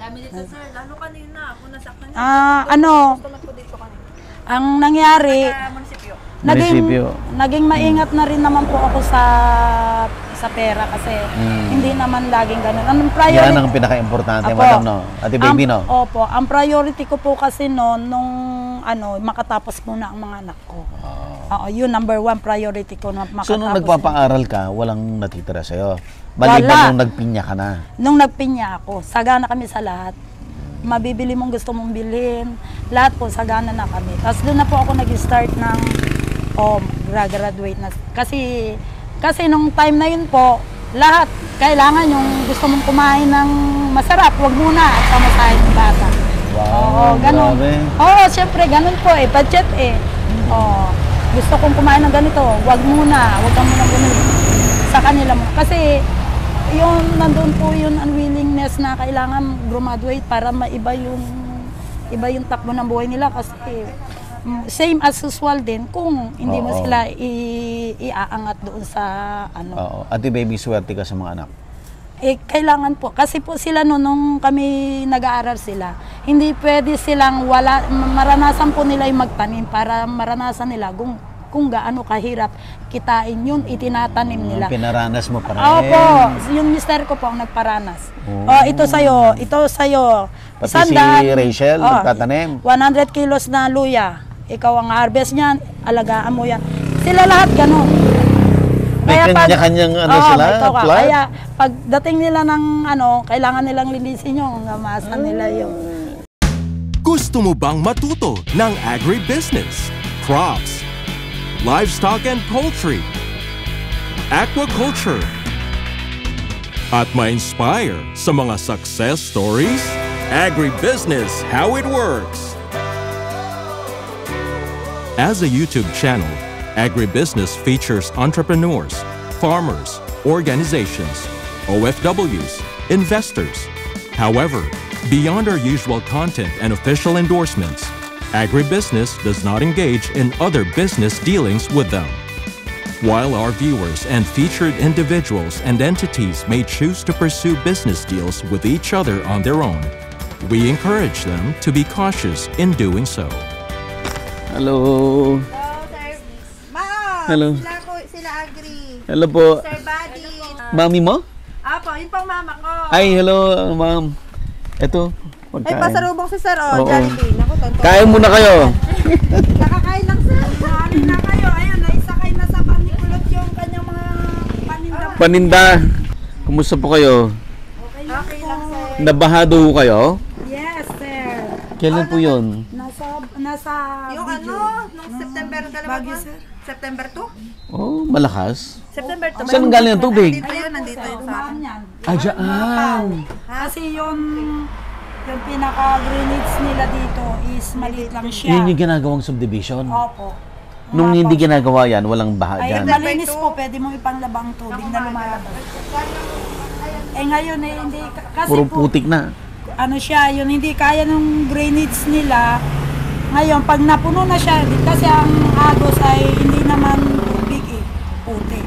Kami dito sir, lalo kanina ako nasaktan niya. Gusto lang po dito kanina. Ang nangyari, Munisipyo. naging maingat na rin naman po ako sa pera kasi hindi naman laging ganun. Anong priority? Yan ang pinaka-importante, madam, no? Ate baby, no? Opo, ang priority ko po kasi noon, nung makatapos muna ang mga anak ko. Oo, yun, number 1 priority ko na makatapos. So, nung nagpapaaral ka, walang natitira sa'yo? Maliban nung nagpinya ka na? Nung nagpinya ako, sagana kami sa lahat. Mabibili mong gusto mong bilhin, lahat po, sagana na kami. Tapos doon na po ako nag-start ng, graduate na. Kasi nung time na yun po, lahat, kailangan yung gusto mong kumain ng masarap, wag muna at pamasahin ng bata. Wow, ganun. Oo, syempre, ganun po budget gusto kong kumain ng ganito, wag kang muna bumili sa kanila mo. Kasi, yung nandun po yung unwillingness na kailangan graduate para maiba yung takbo ng buhay nila kasi same as usual din kung hindi mo sila iaangat doon sa Ate baby, swerte ka sa mga anak? Kailangan po. Kasi po sila nung kami nag-aaral sila, hindi pwede silang maranasan po nila yung magtanim para maranasan nila kung gaano kahirap kitain yun, itinatanim nila. Pinaranas mo pa rin? Opo, yung mister ko po ang nagparanas. Ito sa'yo. Pati si Rachel, nagtatanim? 100 kilos na luya. Ikaw ang harvest niyan, alagaan mo yan. Sila lahat ganun. May kanya-kanyang sila? Kaya pagdating nila ng kailangan nilang linisin yung ngamasan nila yung. Gusto mo bang matuto ng agribusiness, crops, livestock and poultry, aquaculture, at ma-inspire sa mga success stories? Agribusiness, how it works. As a YouTube channel, Agribusiness features entrepreneurs, farmers, organizations, OFWs, investors. However, beyond our usual content and official endorsements, Agribusiness does not engage in other business dealings with them. While our viewers and featured individuals and entities may choose to pursue business deals with each other on their own, we encourage them to be cautious in doing so. Hello. Hello. Sila Agri. Hello po. Sir Buddy. Mami mo? Apo, yun pong mama ko. Ay, hello, ma'am. Ito, Ay, pasalubong si Sir, Jollibee. Naku, tonto. Kain muna kayo. Nakakain lang, Sir. Kain na kayo. Ayun, naisakay na sa panikulot yung kanyang mga paninda. Paninda. Kumusta po kayo? Okay lang, Sir. Nabahado ho kayo? Yes, sir. Kailan po yun? Nasa Yung nung September Baguio, sir. September 2? Oh, malakas. September 2. Saan galing ang tubig? Nandito yun sa akin. Ay, dyan. Kasi yung pinaka-drainage nila dito is maliit lang siya. Yun yung ginagawang subdivision. Opo. Nung hindi ginagawa yan, walang baha Ay, dyan. malinis po, pwede mong ipanglabang tubig na lumalabas. Ngayon hindi, kasi Puro po, putik na. yun hindi kaya ng drainage nila. Ngayon, pag napuno na siya, kasi ang agos ay hindi naman tubig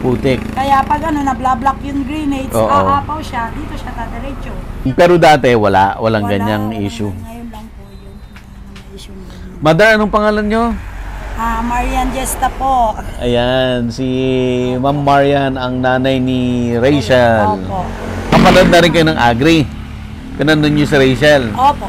Putik. Kaya pag na-block yung drainage, aapaw siya, dito siya tadiretso. Pero dati, walang ganyang issue. Ngayon lang po yun. Issue ganyan. Mother, anong pangalan nyo? Marian Gesta po. Ayan, si Ma'am Marian, ang nanay ni Rachel. Opo. Kapanood na rin kayo ng Agri. Pinanood nyo si Rachel. Opo.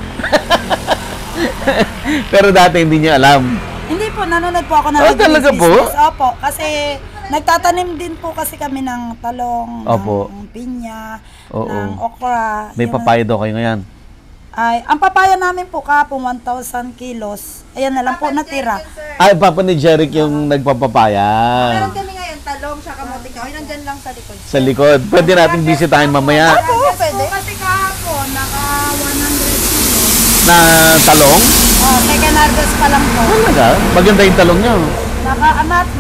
Pero dati hindi niyo alam. Hindi po, nanonood po ako ng talaga po? Opo, kasi nagtatanim din po kasi kami ng talong, ng pinya, ng okra. May papaya daw kayo ngayon. Ay, ang papaya namin po kapong 1,000 kilos. Ayan na lang po natira. Ay, Papa ni Jeric yung nagpapapaya. Meron kami ngayon, talong, tsaka motik. Ay, nandyan lang sa likod. Sa likod. Pwede natin bisitahin mamaya. Oo, pwede. Kasi kahapon, naka 100 kilos. Na talong? Second harvest pa lang po. Talaga? Maganda yung talong nyo.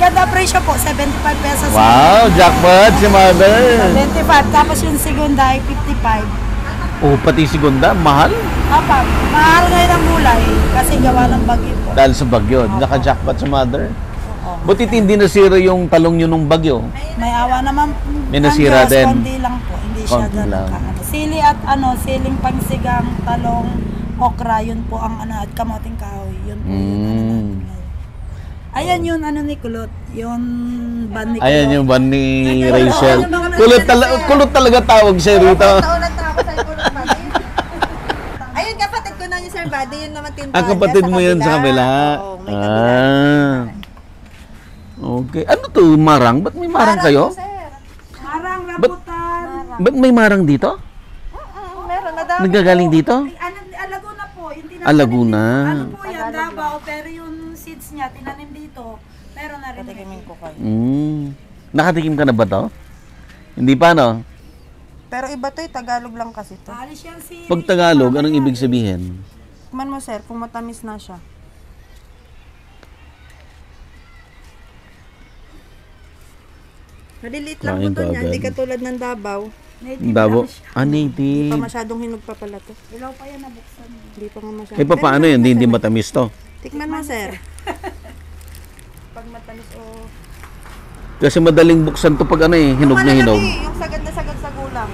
Ganda presyo po, 75 pesos. Wow, jackpot si Mother. 75, tapos yung segunda ay 55. Oh, pati segunda, mahal? Apa, mahal ngayon ang gulay kasi gawa ng bagyo po. Dahil sa bagyo, naka-jackpot si Mother. Buti hindi nasira yung talong nyo nung bagyo. May awa naman. May nasira din. Konti lang po, hindi siya Konti lang. ganun Sili at siling pangsigang, talong, okra, yun po ang at kamoting kahoy. Yun po yun natin ngayon. Ayan yun ni Kulot. Yun ban ni Kulot. Ayan yung ban ni Rachel. Kulot talaga tawag siya rito. Naulan na ako sa kulot ba? Ayun, kapatid ko na yung Sir Buddy. Yun naman tindahan Ah, kapatid mo yun sa kabila. Oo, may kabila. Okay. Ano to, marang? Ba't may marang kayo? Sir. Marang, rambutan. Ba't may marang dito? Meron, madami. Nagagaling dito? Laguna po. Yung tinanim Laguna. Ano po yan, Davao, pero yung seeds niya, tinanim dito. Meron na rin. Patikimin ko kayo. Nakatikim ka na ba to? Hindi pa, no? Pero iba to, Tagalog lang kasi to. Alis yan si... Pag Tagalog, anong ibig sabihin? Kuman mo, sir, kung matamis na siya. Maliliit lang Kain po to niya, ka hindi agad. katulad ng Davao. Native Dabo? lang siya. Ah, Hindi native. pa masyadong hinog pa pala to. Ilaw pa yan nabuksan. Hindi pa nga masyadong. Eh, paano yun? Hindi matamis to. Tikman mo, sir. Pag matamis o... Kasi madaling buksan to pag hinog na hinog. Malalaki, yung sagad na sagad sa gulang.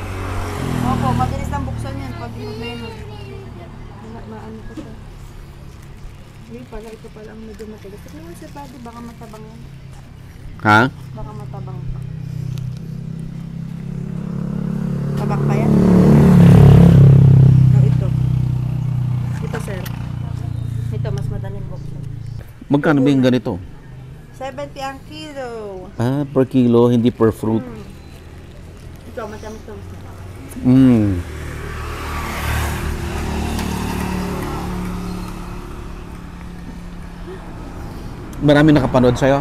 Opo, mabilis lang buksan yan pag hinog na hinog. Maano ko siya. Hindi pala, ito pala ang medyo matigas. Tikman mo, sir, Buddy, baka matabang yan. Ha? Baka matabang pa. Tabak pa yan? O, ito. Ito, sir. Ito, mas madaling buksan. Magkano ba yung ganito? 70 ang kilo. Ah, per kilo, hindi per fruit. Ito, matamis to. Marami nakapanood sa'yo?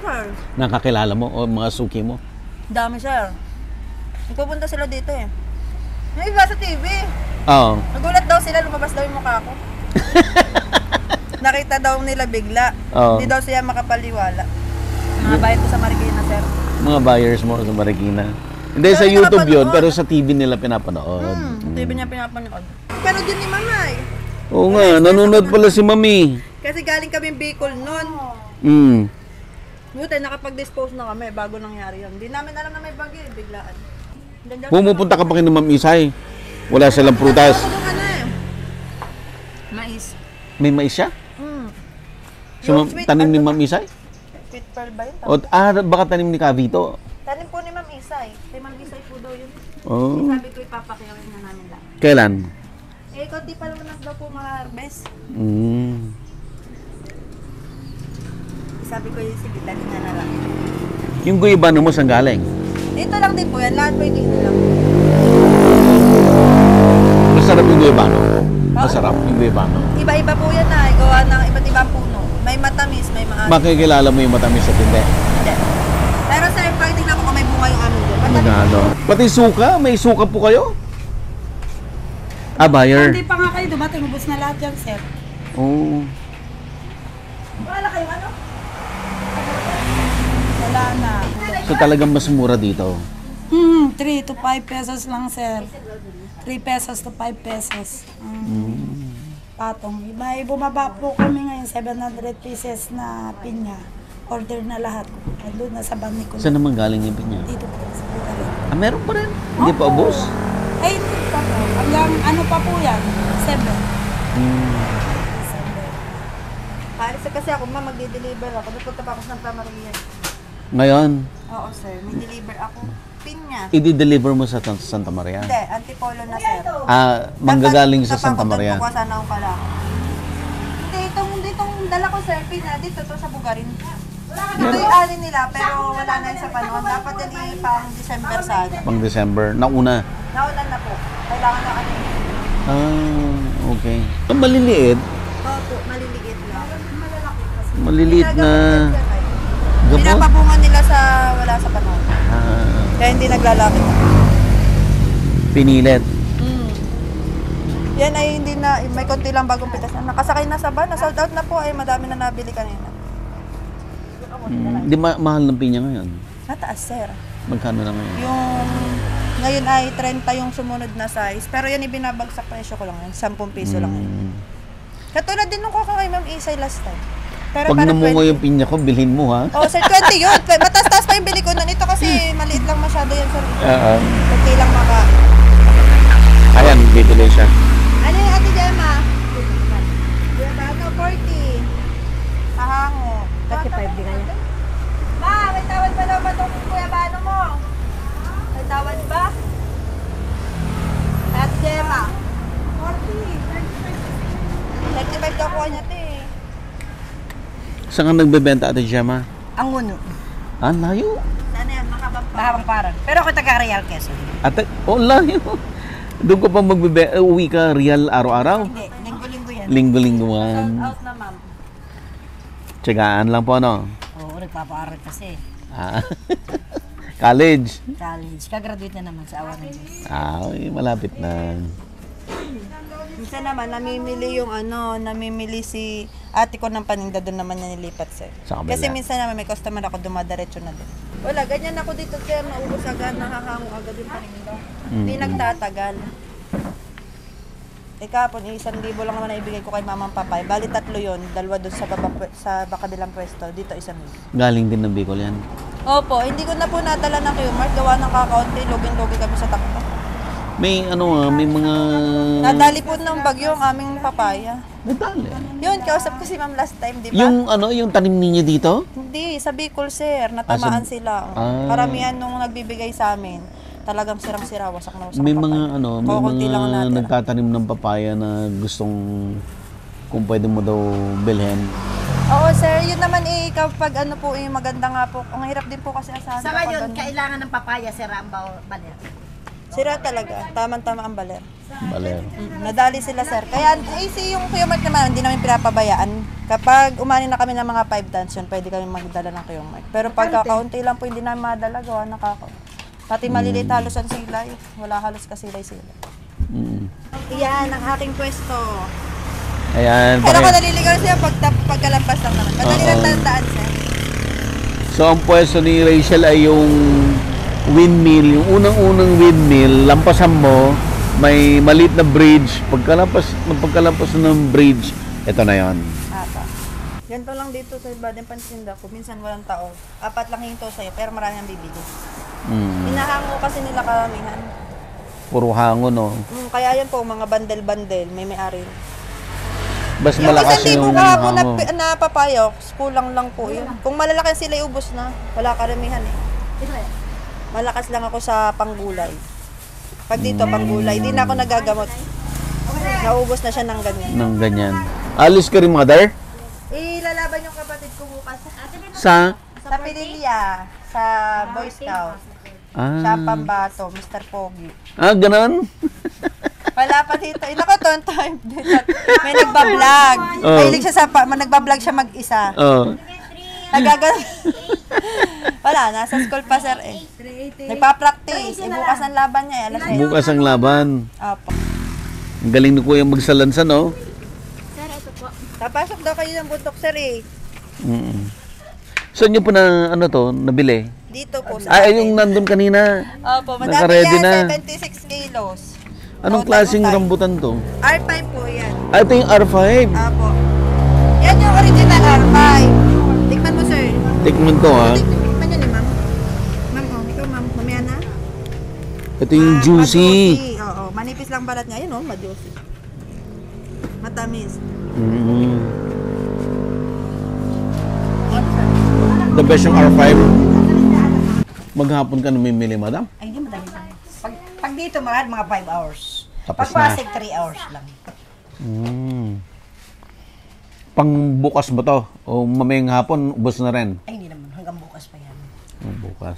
Sir. Nakakilala mo o mga suki mo? Dami, sir. Nagpupunta sila dito eh. Yung iba sa TV. Oo. Nagulat daw sila, lumabas daw yung mukha ko. Nakita daw nila bigla. Oo. Hindi daw siya makapaliwala. Mga bayad ko sa Marikina, sir. Mga buyers mo sa Marikina. Hindi, sa Pero YouTube yun, nakapanood. pero sa TV nila pinapanood. TV niya pinapanood. Pero din ni Mama eh. Oo nga, nanonood pala si Mami. Kasi galing kami Bicol noon. Buti, nakapag-dispose na kami bago nangyari yun. Hindi namin alam na may bagyo eh, biglaan. Pumupunta ka pa kay Ma'am Isay. Wala silang prutas. Mais. May mais siya? So, Yung sweet tanim ni ano Ma'am Isay? Sweet pearl ba yun? Baka tanim ni Cavito. Tanim po ni Ma'am Isay. Kay Ma'am Isay po daw yun. Oh. Sabi ko ipapakiyakin na namin lang. Kailan? Eh, konti pa naman daw po ma-harvest. Sabi ko yung sige, dali na lang. Yung guyabano mo saan galing? Dito lang din po yan. Lahat po dito lang. Masarap yung guyabano. Masarap yung guyabano. Iba-iba po yan na. Gawa ng iba't ibang puno. May matamis, may maasim. Makikilala mo yung matamis at hindi. Hindi. Pero sir, pag tingnan ko kung may bunga yung ano doon. Magano? Pati suka? May suka po kayo? Ah, buyer. Hindi pa nga kayo dumating, ubos na lahat yan, sir. Oo. Wala kayong ano? Wala na. So talagang mas mura dito. 3 to 5 pesos lang, sir. 3 pesos to 5 pesos. Patong. Iba, bumaba po kami ngayon, 700 pieces na pinya. Order na lahat. Doon na sa bani ko. Saan naman galing yung pinya? Dito po sa Bulacan. Ah, meron pa rin. Hindi pa ubos. Ay, hindi pa po. Hanggang ano pa po yan? 7. Paalis kasi ako, magdi-deliver ako. Napunta pa ako sa Santa Maria. Ngayon, Oo sir, may deliver ako. Pinya. i-deliver mo sa Santa Maria? Hindi, Antipolo na sir. Ah, manggagaling sa Santa Maria. Dapat sana akong pala ako. Hindi, itong dala ko sir, pinya, dito to sa Bugarin. Ito yung alin nila, pero wala na yun sa panahon. Dapat yun pang December sana. Pang December, nauna. Naulan na po. Kailangan na ano. Ah, okay. Ang maliliit, Opo, maliliit lang. maliliit na gamot. Pinapabungan nila sa wala sa panahon. Ah, Kaya hindi naglalapit. pinilit. Yan ay hindi na, may konti lang bagong pitas na. Nakasakay na sa van, na-sold out na po ay madami na nabili kanina. Di mahal ng pinya ngayon. Nataas sir. Magkano na ngayon? Yung ngayon ay 30 yung sumunod na size. Pero yan ibinabagsak presyo ko lang yan. 10 piso lang yan. Katulad din nung kuha kay Ma'am Isay last time. Pero Pag parang namungo 20. yung pinya ko, bilhin mo ha. Oh, sir, 20 yun. Mataas-taas pa yung bili ko nun. Ito kasi maliit lang masyado yan, sir. Oo. Okay lang Ayan, bibili siya. Ano yung Ate Gemma? Ano, 40. Kahango. 35 din kaya. Ma, may tawad ba daw ba itong kuya bano mo? May tawad ba? Ate Gemma. 35 daw kuha niya, te. Saan ka nagbebenta, Ate Gemma? Ang uno. Ah, layo. Sana yan, makabang pa. Mahabang parang. Pero ako taga-Real Quezon. Ate, oh, layo. Doon ko pa uwi ka real araw-araw? Hindi, linggo-linggo yan. Linggo-lingguan. Out na, ma'am. Tsagaan lang po, no? Oo, nagpapaaral kasi. Ah. College. College. Kagraduate na naman sa awa ng Diyos. Ah, okay, malapit na. Minsan naman, namimili si ate ko ng paninda, doon naman niya nilipat, sir. Sa kabila. Kasi minsan naman may customer ako, dumadiretso na doon. Wala, ganyan ako dito, sir. Naubos agad, nahahango agad yung paninda. Hindi nagtatagal. Kahapon, 1,000 lang naman na ibigay ko kay mama at papa. Bali, 3 yun. 2 doon sa kabilang pwesto. Dito, 1,000. Galing din ng Bicol yan. Opo, hindi ko na po nadala ng Qmart. Gawa ng kakaunti. Login-login kami sa takbo. May may mga... Nadali po ng bagyo ang aming papaya. Nadali. Yun, kausap ko si ma'am last time, di ba? Yung tanim ninyo dito? Hindi, sa Bicol, sir. Natamaan sila. Ah. Karamihan nung nagbibigay sa amin, talagang sirang-sira, wasak na wasak. May ang mga papaya. may Kukunti lang ang mga natira. nagtatanim ng papaya na gustong kung pwede mo daw bilhin. Oo, sir. Yun naman kapag maganda nga po. Ang hirap din po kasi asahan. Sa kapag ngayon, ano. kailangan ng papaya, sira ang baler. Sira talaga. Tama-tama ang baler. Baler. Nadali sila, sir. Kaya easy yung Qmart naman, hindi namin pinapabayaan. Kapag umani na kami ng mga 5 tons, yun, pwede kami magdala ng Qmart. Pero pag kakaunti lang po, hindi namin madala, gawa na pati maliliit halos ang silay. Wala halos kasilay-silay. Mm. Yan, ang aking pwesto. Ayan. Pero kung naliligaw siya, pagkalampas lang naman. Madali lang Oo. tandaan, sir. So ang pwesto ni Rachel ay yung windmill, yung unang-unang windmill, lampasan mo, may maliit na bridge. Pagkalampas ng bridge, ito na yon. Apa. Ganito lang dito sa iba din pansinda ko. Minsan walang tao. 4 lang hinto sa'yo, pero marami ang bibili. Mm. Hinahango kasi nila karamihan. Puro hango, no? Kaya yan po, mga bandel-bandel, may may-ari. Bas Yung malakas isang libo yung kahapon hango. na papayo, kulang lang po yun. Kung malalaki sila, ubos na. Wala karamihan eh. Malakas lang ako sa panggulay. Pag dito, panggulay, di na ako nagagamot. Naubos na siya ng ganyan. Ng ganyan. Alis ka rin, mother? Ilalaban yung kapatid ko bukas. Sa? Sa Pililya, sa Boy Scout. Siya Ah, Pambato, Mr. Pogi. ganon? Wala pa dito. Inako, time dito. May nagbablog. Oh. Mahilig siya nagbablog siya mag-isa. Oh. Nagagal. Wala, nasa school pa, sir eh. Nagpa-practice. Bukas ang laban niya eh. Alas 6. Bukas ang laban. Opo. Ang galing ni Kuya magsalansan, no? Papasok daw kayo ng bundok, sir eh. Mm. Saan nyo po na, nabili? Dito po sa Ay, atin. yung nandun kanina. Opo, madami Naka-ready yan. na. 76 kilos. Anong Total klaseng utay. rambutan to? R5 po yan. Ah, ito yung R5. Opo. Yan yung original R5. Tikman mo, sir. Tikman ko, ha? Tikman nyo ni ma'am. Ma'am, ikaw ma'am. Mamaya na. Ito yung juicy. Oo, manipis lang balat niya. Ayun, ma-juicy. Matamis. Mm. The best yung R5. Maghapon ka namimili, madam? Ay, hindi madali lang. Pag dito, mga 5 hours. Tapos Pag na. Pasig, 3 hours lang. Pang bukas ba to? O mamayang hapon, ubos na rin? Ay, hindi naman. Hanggang bukas pa yan. Bukas.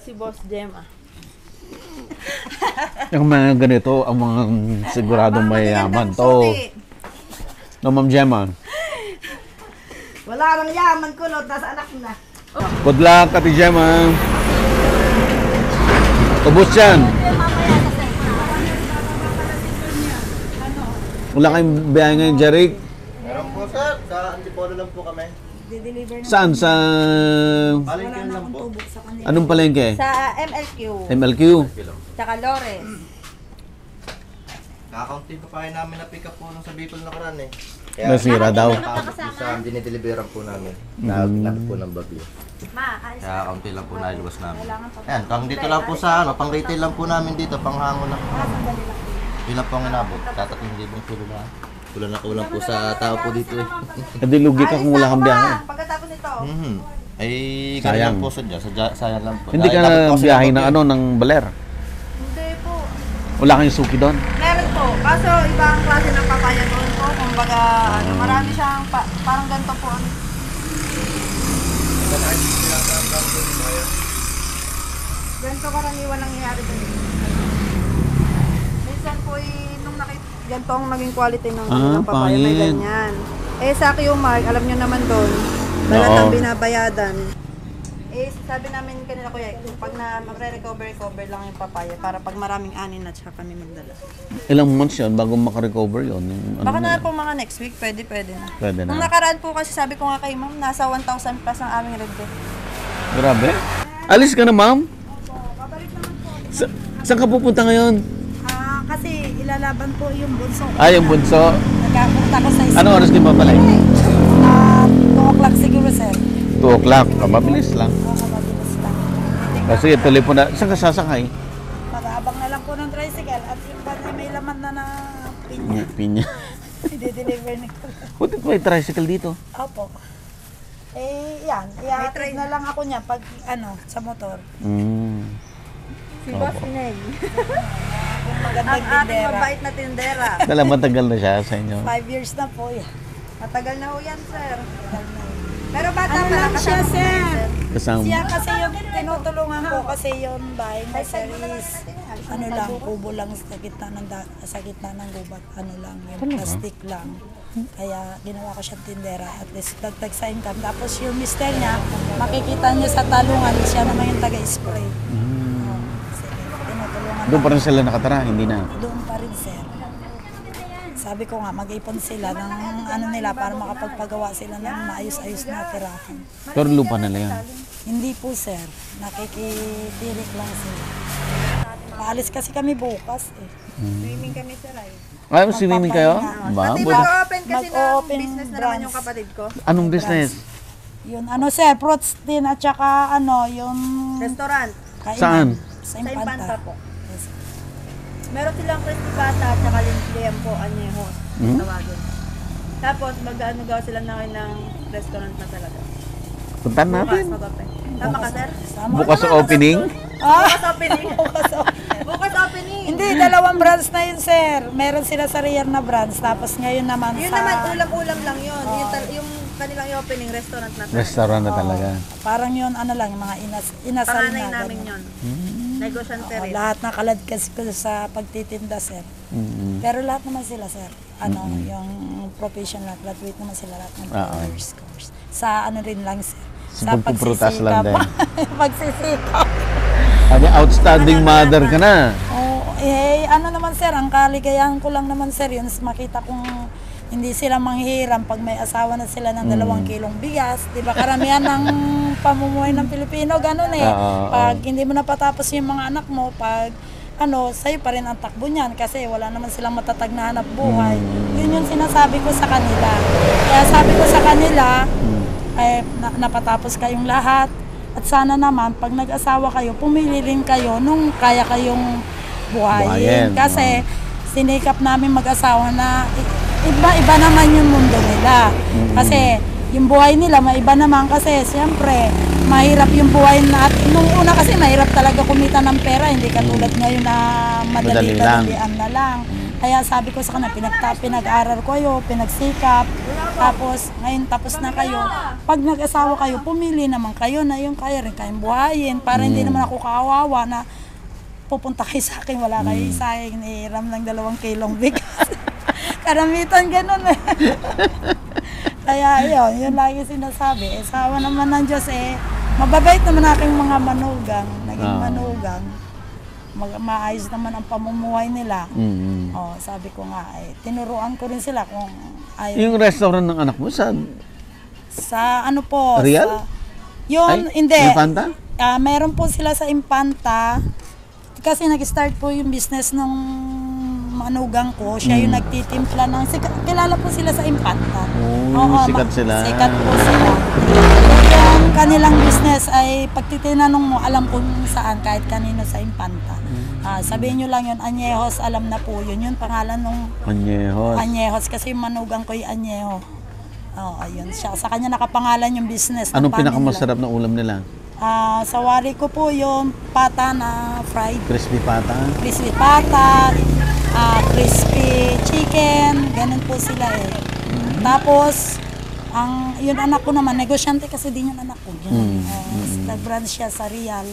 Si Boss Gemma. Yung mga ganito, ang mga siguradong mayayaman to. No, Ma'am Gemma. Wala nang yaman ko, no? Nasa anak na. Good luck, Ate Gemma. Ubos yan. Wala kayong biyahe ngayon, Jeric? Meron po sir, sa Antipolo lang po kami. Saan? Sa... Palengke lang po. Anong palengke? Sa MLQ. MLQ? Tsaka Lores. Kakaunti pa pahay namin na pick up po nung sa Bicol nakaraan eh. Nasira daw. Sa dinideliveran po namin. Nag po ng bagyo. Kaya kaunti lang po nalilabas namin. Ayan, pang dito lang po sa pang retail lang po namin dito, pang hango lang. Yun lang po ang inabot. 3,000 kilo na. Kulang po sa tao po dito eh. Hindi lugi ka kung wala kang biyahe. Pagkatapos ito. Ay, Sayang. sayang po sadya. Sayang lang po. Hindi ka Dapat po na biyahe kasi ng dapat ng baler. Hindi po. Wala kang suki doon. Meron po. Kaso ibang klase ng papaya doon po. Kumbaga, marami siyang parang ganito po. Ganito karaniwan nangyayari doon. Minsan po nung ganito ang naging quality ng papaya, may pangit. ganyan. Sa Q-Mark, alam nyo naman doon, balat ang binabayadan. Sabi namin kanila kuya, pag magre-recover lang yung papaya para pag maraming anin na tsaka kami magdala. Ilang months yun bago makarecover yun? Baka na po mga next week, pwede na. Pwede na. Nung nakaraan po kasi sabi ko nga kay ma'am, nasa 1,000 plus ang aming red bell. Grabe. Alis ka na, ma'am? Saan ka pupunta ngayon? Kasi ilalaban po yung bunso. Yung bunso. Nagkapunta ko sa Anong oras din mapalay? 2 o'clock siguro, sir. 2 o'clock. Mabilis lang. Mabilis lang. Kasi tuloy po na. Saan ka sasakay? Mag-aabang na lang po ng tricycle at yung van ay may laman na na pinya. Pinya. I-deliver ni ko. Buti may tricycle dito. Opo. Yan. I-hatid na lang ako niya pag sa motor. Si Boss Inay. Magandang Ang ating tindera. mabait na tindera. Dala matagal na siya sa inyo. 5 years na po yan. Matagal na ho yan, sir. Pero bata pa lang siya, kasama ko sir. yan, sir. Kasama. Siya kasi yung tinutulungan ko kasi yung bahay na sir is kubo lang sa gitna ng gubat, yung plastic lang. Kaya ginawa ko siyang tindera at least dagdag sa income. Tapos yung mister niya, makikita niya sa talungan, siya naman yung taga-spray. Tinutulungan Doon pa rin sila nakatara, hindi na. doon pa rin, sir. Sabi ko nga, mag-ipon sila ng nila para makapagpagawa sila ng maayos-ayos na tirahan. Pero lupa nila yan. Hindi po, sir. Nakikitirik lang sila. Paalis kasi kami bukas eh. Swimming kami, sir. Swimming kayo? Ba? Pati Buti. mag-open kasi ng Mag-open business na naman branch. yung kapatid ko. Anong business? Yun, sir, fruits din at saka yung Restaurant. kainan. Saan? Sa Sa Impanta. Impanta po. Meron silang crispy pata at saka liam po, anyehos. Tawagin. Tapos mag-gawa sila ng restaurant na talaga. Puntan Bukas natin. mag-open. Tama ka, sir? Bukas sa opening. Bukas opening. Bukas opening. Hindi, 2 branch na yun, sir. Meron sila sa Rier na branch. Tapos ngayon naman Yun naman, ulam-ulam lang yun. Yung kanilang opening restaurant na talaga. Restaurant na talaga. parang yun, lang, mga inasal Panganay na. namin ganun. yun. Negosyante rin. Lahat nakaladkas ko sa pagtitinda, sir. Pero lahat naman sila, sir. Yung professional, graduate naman sila lahat ng 4 years course. Sa rin lang, sir. Sa pagpuprutas lang din. Pagsisikap. Outstanding mother ka na. Naman, sir, ang kaligayahan ko lang naman, sir, yun, makita kong hindi sila manghihiram pag may asawa na sila ng 2 kilong bigas. Di ba karamihan ng pamumuhay ng Pilipino, ganun eh. Pag hindi mo napatapos yung mga anak mo, pag sa'yo pa rin ang takbo niyan kasi wala naman silang matatag na hanap buhay. Yun yung sinasabi ko sa kanila. Kaya sabi ko sa kanila, napatapos kayong lahat. At sana naman, pag nag-asawa kayo, pumili rin kayo nung kaya kayong buhayin. Kasi sinikap namin mag-asawa na iba naman yung mundo nila. Kasi yung buhay nila maiba naman kasi siyempre mahirap yung buhay natin. Nung una kasi mahirap talaga kumita ng pera, hindi katulad ngayon na madali-dalian na lang. Kaya sabi ko sa kanila, pinag-aral ko kayo, pinagsikap, tapos ngayon tapos na kayo. Pag nag-asawa kayo, pumili naman kayo na yung kaya rin kayong buhayin para hindi naman ako kawawa na pupunta kayo sa akin, wala kayo sa akin, iram ng 2 kilong bigas. Karamitan ganun eh. Kaya yun lagi sinasabi. Sawa naman ng Diyos mababait naman aking mga manugang, naging manugang. Maayos naman ang pamumuhay nila. Sabi ko nga, tinuruan ko rin sila kung ayaw. Yung restaurant ng anak mo, sa po? Real? Hindi. Impanta? Meron po sila sa Impanta. Kasi nag-start po yung business nung manugang ko, siya yung nagtitimpla ng kilala po sila sa Impanta. Sikat sila. Sikat po sila. Yung kanilang business ay pagtitinanong mo, alam kung saan, kahit kanino sa Impanta. Sabihin nyo lang yun, Añejos, alam na po yun. Yun pangalan nung Añejos kasi yung manugang ko yung Añejo. Ayun siya. Sa kanya nakapangalan yung business. Anong pinakamasarap na ulam nila? Sa wari ko po yung pata na fried. Crispy pata? Crispy pata, crispy chicken, ganun po sila eh. Tapos, yung anak ko naman, negosyante kasi din yung anak ko. Nag-branch siya sa Real.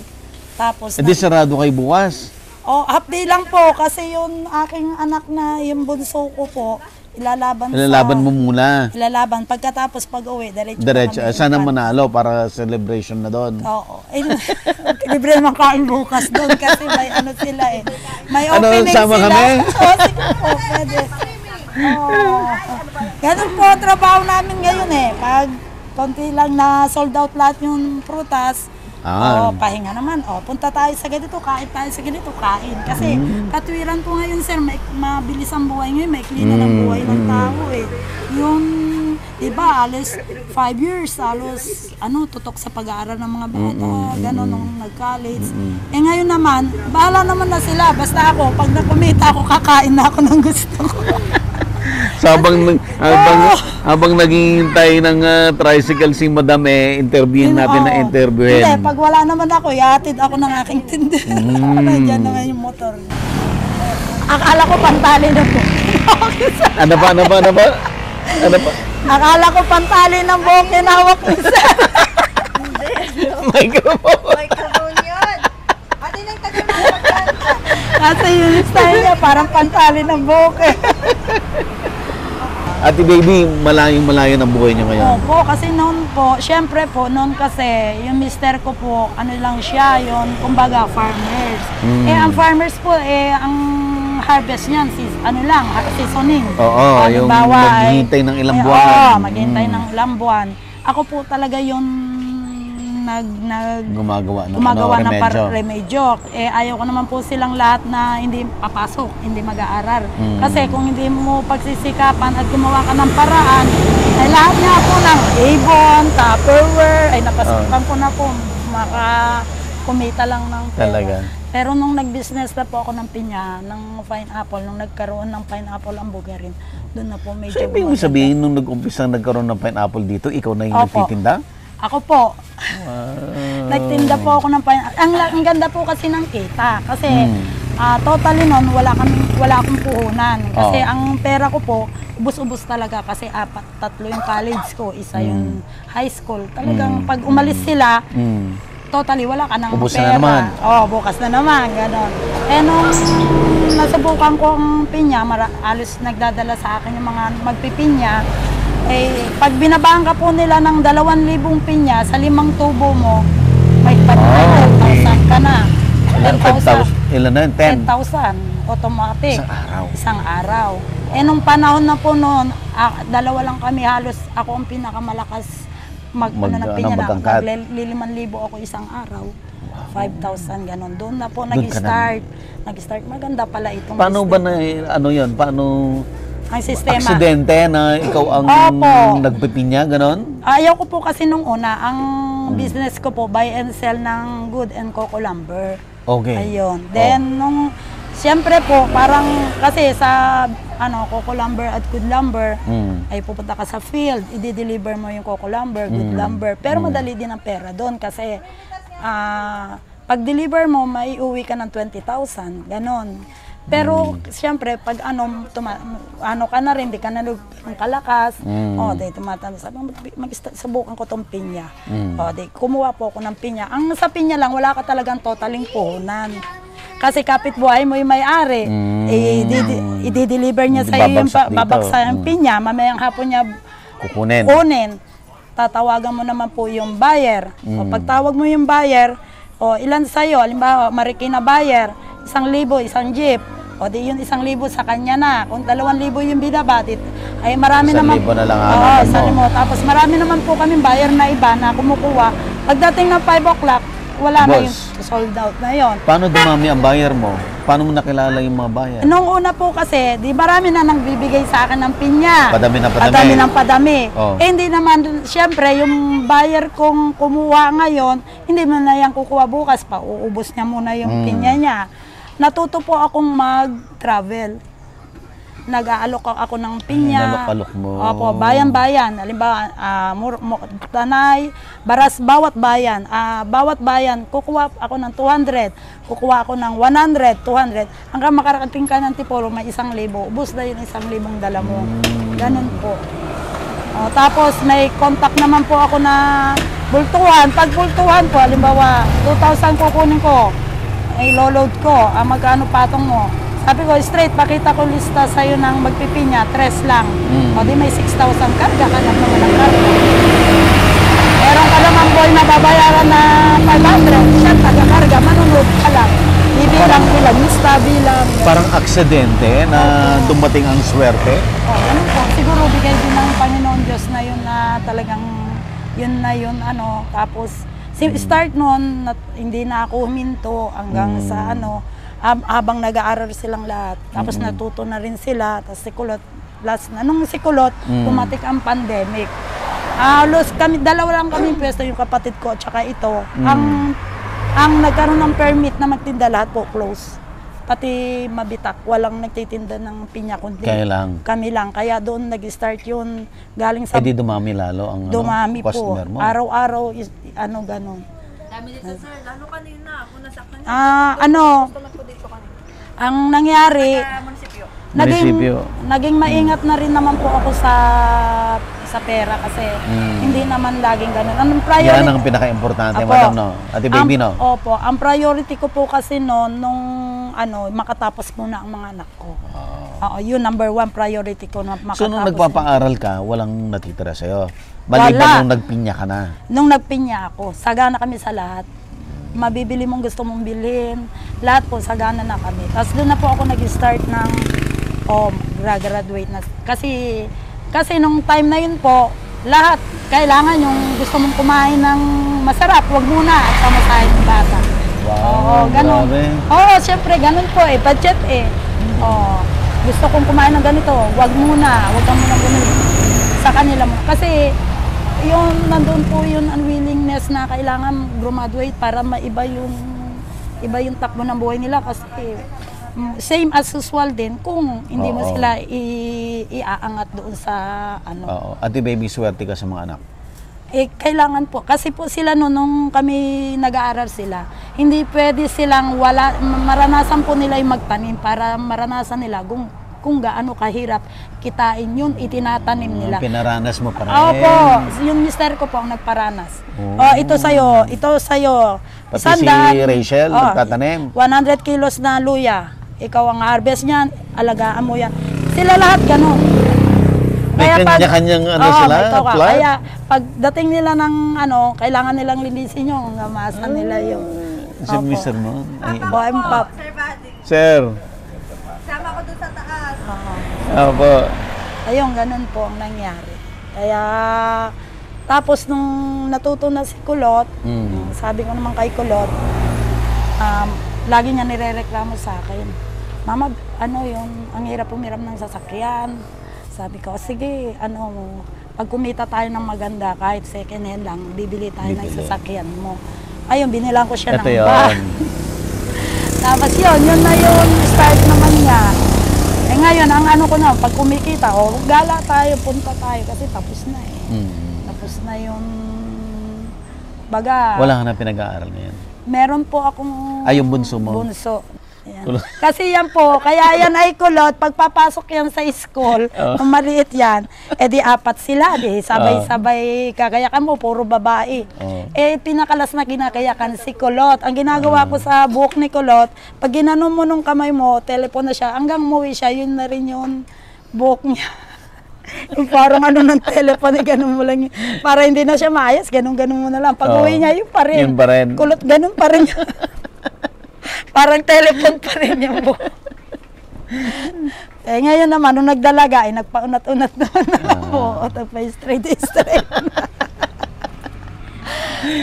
Tapos, di sarado kay bukas? half day lang po kasi yung aking anak na, yung bunso ko po, ilalaban mo muna. Ilalaban. Pagkatapos pag-uwi, diretso. Sana manalo para celebration na doon. Oo. Libre naman kain bukas doon kasi may ano sila eh. May opening sama sila. kami? Sige po, pwede. Ganun po ang trabaho namin ngayon eh. Pag konti lang na sold out lahat yung prutas, pahinga naman. Punta tayo sa ganito, kain tayo sa ganito, kain. Kasi katwiran po ngayon, sir, mabilis ang buhay ngayon, maikli na ng buhay ng tao eh. Yung iba, alos 5 years, alos tutok sa pag-aaral ng mga bata, gano'n nung nag-college. Ngayon naman, bahala naman na sila. Basta ako, pag nakumita ako, kakain na ako ng gusto ko. So habang naghihintay ng tricycle si Madam interviewin natin na interviewin. Hindi, pag wala naman ako, ihatid ako ng aking tindi. Nandiyan naman yung motor. Akala ko pantali na po. Ano ba? Akala ko pantali ng buhok kinawak ko sa... Microphone yun. Ate lang tagal na pagkanta. Kasi yung style niya, parang pantali ng buhok eh. Ate Baby, malayo ng buhay niyo ngayon. Opo, kasi noon po, syempre po, noon kasi, yung mister ko po, ano lang siya, yun, kumbaga, farmers. Ang farmers po, ang harvest niyan, seasoning. Yung maghihintay ng ilang buwan. Maghihintay ng ilang buwan. Ako po talaga yung gumagawa ng remedyo. Ayaw ko naman po silang lahat na hindi papasok, hindi mag-aaral. Kasi kung hindi mo pagsisikapan at gumawa ka ng paraan, ay lahat nga po ng Avon, Tupperware, ay napasukan ko na po, kumita lang ng pera. Talaga. Pero nung nag-business na po ako ng pinya, ng pineapple, nung nagkaroon ng pineapple ang bugarin, doon na po medyo... So, ibig mo sabihin, nung nag-umpisa nagkaroon ng pineapple dito, ikaw na yung nagtitinda? Ako po. Nagtinda po ako ng pineapple. Ang ganda po kasi ng kita. Kasi totally nun, wala akong puhunan. Kasi ang pera ko po, ubus-ubus talaga. Kasi tatlo yung college ko, isa yung high school. Talagang pag umalis sila, totally wala ka ng ubus pera. Na naman. Bukas na naman, gano'n. Nung nasubukan ko ang pinya, alos nagdadala sa akin yung mga magpipinya, pag binabaan ka po nila ng 2,000 pinya sa 5 tubo mo, may 10,000 ka na. 10,000. Ilan na yun? 10,000. Automatic. Isang araw. Nung panahon na po noon, dalawa lang kami halos. Ako ang pinakamalakas ng pinya na. 5,000 ako isang araw. 5,000 ganon. Doon na po nag-start. Maganda pala itong paano ba na, yun? Paano... Ang sistema. Aksidente na ikaw ang nagpipinya, ganon? Ayaw ko po kasi nung una, ang business ko po, buy and sell ng wood and coco lumber. Okay. Ayun. Then, siyempre po, parang kasi sa coco lumber at good lumber, ay pupunta ka sa field, i-deliver mo yung coco lumber, good lumber. Pero madali din ang pera doon kasi pag-deliver mo, may uwi ka ng 20,000, ganon. Pero siyempre pag ka na rin, di ka na ng kalakas, di tumatanong, sabi subukan ko tong pinya. Di kumuha po ako ng pinya. Ang sa pinya lang, wala ka talagang totaling puhunan. Kasi kapitbuhay mo yung may-ari, i-deliver niya sa iyo yung babaksa yung pinya, mamayang hapon niya kukunin. Tatawagan mo naman po yung buyer. Pagtawag mo yung buyer, ilan sa'yo, halimbawa, Marikina buyer, 1,000, isang jeep. Di yun 1,000 sa kanya na. Kung 2,000 yung binabatit, ay marami 1,000 naman. na lang mo. Tapos marami naman po kaming buyer na iba na kumukuha. Pagdating ng 5 o'clock, wala na yung sold out na yon. Paano dumami ang buyer mo? Paano mo nakilala yung mga bayan? Nung una po kasi, di marami na nang bibigay sa akin ng pinya. Padami na padami. Padami ng padami. Oh. Eh, hindi naman, siyempre, yung buyer kong kumuha ngayon, hindi mo na yan kukuha bukas pa. Uubos niya muna yung pinya niya. Natuto po akong mag-travel. Nag-aalok ako ng pinya. Nalok-alok mo. Opo, bayan-bayan. Halimbawa, Tanay, Baras, bawat bayan. Bawat bayan, kukuha ako ng 200. Kukuha ako ng 100, 200. Hanggang makarating ka ng Tipolo, may 1,000. Ubus na yun 1,000 dala mo. Ganun po. Tapos may contact naman po ako na bultuhan. Pag bultuhan po, halimbawa, 2,000 kukunin ko. I-load ko. Magkano patong mo? Sabi ko, straight, pakita ko lista sa'yo ng magpipinya, 3 lang. O di may 6,000 karga, kanap naman ang karga. Meron ka naman boy na babayaran na 500, siya taga-karga, manunod ka lang. Ibilang bilang, lista bilang. Parang aksidente na dumating ang swerte. Ano po, siguro bigay din ng Panginoon Diyos na yun na talagang, yun na yun, Tapos, start noon, hindi na ako huminto hanggang sa habang nag-aaral silang lahat. Tapos natuto na rin sila. Tapos sikulot, nung sikulot, pumatik ang pandemic. Halos kami, dalawa lang kami pwesto, yung kapatid ko at saka ito. Ang nagkaroon ng permit na magtinda lahat po, close. Pati Mabitak, walang nagtitinda ng pinya kundi kami lang. Kaya doon nag-start yun galing sa... di dumami lalo ang dumami po. customer mo. Araw-araw, ganun. Dami dito, sir. Lalo kanina, ako nasaktan niya. Ang nangyari, Munisipyo. naging maingat na rin naman po ako sa pera kasi hindi naman laging ganun. Anong priority? Yan ang pinaka-importante, madam, no? Ate baby, no? Opo. Ang priority ko po kasi noon, nung makatapos muna ang mga anak ko. Yun, number 1 priority ko na makatapos. So, nung nagpapaaral ka, walang natitira sa'yo? Maliban nung nagpinya ka na? Nung nagpinya ako, sagana kami sa lahat. Mabibili mong gusto mong bilhin. Lahat po, sagana na kami. Tapos doon na po ako nag-start ng graduate na. Kasi nung time na yun po, lahat, kailangan yung gusto mong kumain ng masarap, wag muna at pamasahin ng bata. Wow, ganun. grabe. Siyempre, ganun po budget gusto kong kumain ng ganito, wag muna, wag kang muna bumili sa kanila mo. Kasi, yung nandun po yung unwillingness na kailangan graduate para maiba yung takbo ng buhay nila kasi same as usual din kung hindi mo sila iaangat doon sa Ate baby, swerte ka sa mga anak? Kailangan po. Kasi po sila nung kami nag-aaral sila, hindi pwede silang maranasan po nila yung magtanim para maranasan nila kung gaano kahirap kitain yun, itinatanim nila. Pinaranas mo pa rin? Opo. Yung mister ko po ang nagparanas. Ito sa'yo. Pati si Rachel, nagtatanim? 100 kilos na luya. Ikaw ang harvest niyan, alagaan mo yan. Sila lahat ganun. May kanya-kanyang sila? Kaya pagdating nila ng kailangan nilang linisin yung ngamasan nila yung... Si mister mo? I'm pop. Sir. Sama ko doon sa taas. Opo. Ayun, ganun po ang nangyari. Kaya, tapos nung natuto na si Kulot, sabi ko naman kay Kulot, lagi niya nirereklamo sa akin. Mama, ang hirap umiram ng sasakyan. Sabi ko, sige, pag kumita tayo ng maganda, kahit second hand lang, bibili tayo ng sasakyan mo. Ayun, binilang ko siya ng van. Tapos yun na yung start naman niya. Ngayon, ang ko na, pag kumikita, gala tayo, punta tayo, kasi tapos na Tapos na yung baga. Wala ka na pinag-aaral ngayon? Meron po akong... yung bunso mo? Bunso. Yan. Kasi yan po, kaya yan ay Kulot, pagpapasok yan sa school, kung maliit yan, di 4 sila, sabay-sabay kakayakan mo, puro babae. Pinakalas na kinakayakan si Kulot. Ang ginagawa ko sa buhok ni Kulot, pag ginanon mo nung kamay mo, telepon na siya, hanggang umuwi siya, yun na rin yung buhok niya. Yung parang ng telepon, ganun mo lang yun. Para hindi na siya maayos, ganun mo na lang. Pag uwi niya, yun pa rin. Kulot, ganun pa rin. Parang telepon pa rin yung buhok. Ngayon naman, nung nagdalaga, nagpaunat-unat naman ako. Nagpa-straight.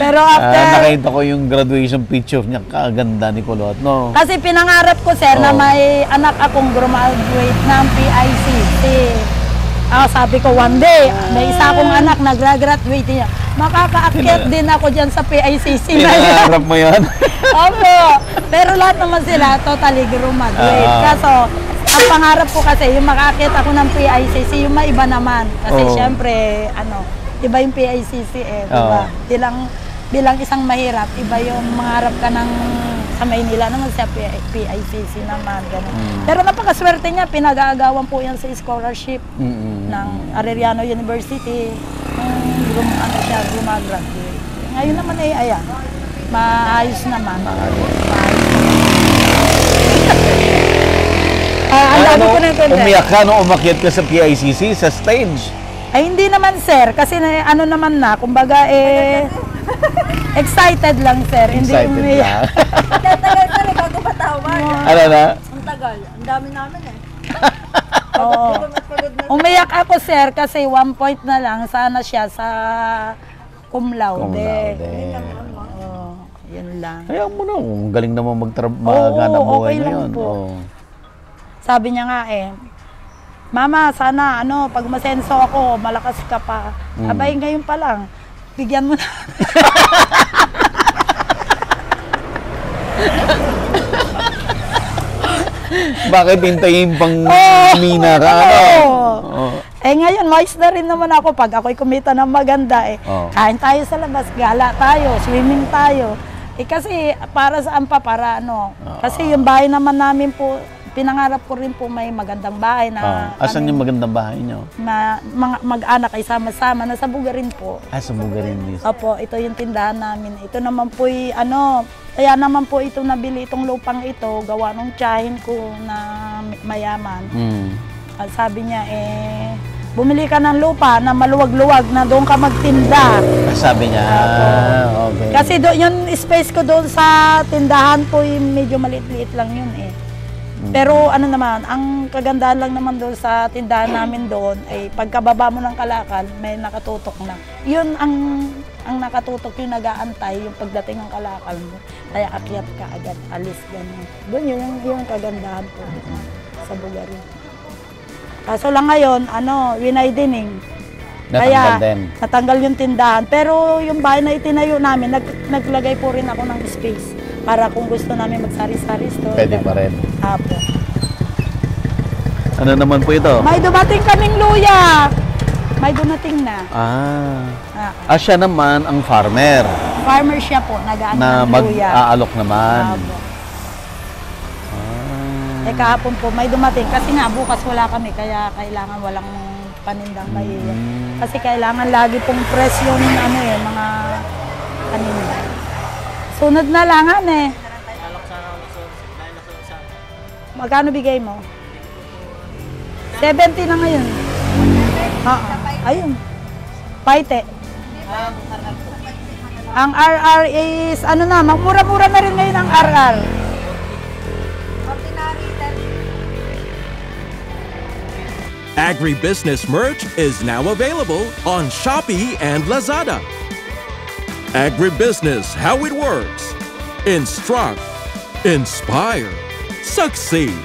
Pero after... nakita ko yung graduation picture niya. Kaganda ni Kulot, no? Kasi pinangarap ko, sir, na may anak akong graduate ng PICC. Sabi ko, one day, may isa akong anak na graduate niya. Makakaakyat din ako dyan sa PICC na yun. Pinangarap mo yun? Opo. Pero lahat naman sila totally graduate. Kaso, ang pangarap ko kasi, yung makakit ako ng PICC, yung maiba naman. Kasi syempre, iba yung PICC diba? Bilang isang mahirap, iba yung mangarap ka ng sa Maynila naman sa PICC naman. Ganun. Pero napakaswerte niya, pinag-aagawan po yan sa scholarship ng Arellano University. Gumagraduate. Ngayon naman ayan, maayos naman. Umiyak ka nung umakyat ka sa PICC, sa stage? Ay, hindi naman, sir. Kasi naman na, kumbaga, excited lang, sir. Excited hindi lang. Ang tagal pa rin bago patawag. Ano na? Ang tagal. Ang dami namin Oo. Umiyak ako, sir, kasi 1 point na lang. Sana siya sa cum laude. Yun lang. Kaya mo na, galing naman maghanap buhay okay lang ngayon. po. Sabi niya nga Mama, sana pag masenso ako, malakas ka pa. Abay, ngayon pa lang, bigyan mo na. Bakit hintayin pang mina ka? Ngayon, mais na rin naman ako pag ako'y kumita ng maganda. Kain tayo sa labas, gala tayo, swimming tayo. Kasi para saan pa, para Kasi yung bahay naman namin po, pinangarap ko rin po may magandang bahay na... Asan yung magandang bahay nyo? Mag-anak ay sama-sama, nasa Bugarin po. Sa Bugarin mismo. Opo, ito yung tindahan namin. Ito naman po kaya naman po ito nabili itong lupang ito, gawa nung tiyahin ko na mayaman. At sabi niya, bumili ka ng lupa na maluwag-luwag na doon ka magtinda. Sabi niya, okay. Kasi yung space ko doon sa tindahan po, medyo maliit-liit lang yun Pero naman, ang kagandahan lang naman doon sa tindahan namin doon ay pagkababa mo ng kalakal, may nakatutok na. Yun ang nakatutok yung nag-aantay yung pagdating ng kalakal mo. Kaya akyat ka agad, alis ganun. Doon yung kagandahan po sa Bugarin. Kaso lang ngayon, winaidening. Natanggal din. Natanggal yung tindahan. Pero yung bahay na itinayo namin, naglagay po rin ako ng space. Para kung gusto namin magsari-sari store. Pwede pa rin. Apo. Ano naman po ito? May dumating kaming luya. May dumating na. Siya naman ang farmer. Farmer siya po, nag-aano Na ng luya. mag-aalok naman. Apo. Kahapon po, may dumating. Kasi nga, bukas wala kami, kaya kailangan walang panindang mahiya. Kasi kailangan lagi pong press yung mga paninda. Sunod na lang, Magkano bigay mo? 70 na ngayon. Ayun. Paite. Ang RR is, mura-mura na rin ngayon ang RR. Agribusiness merch is now available on Shopee and Lazada. Agribusiness, how it works. Instruct, inspire, succeed.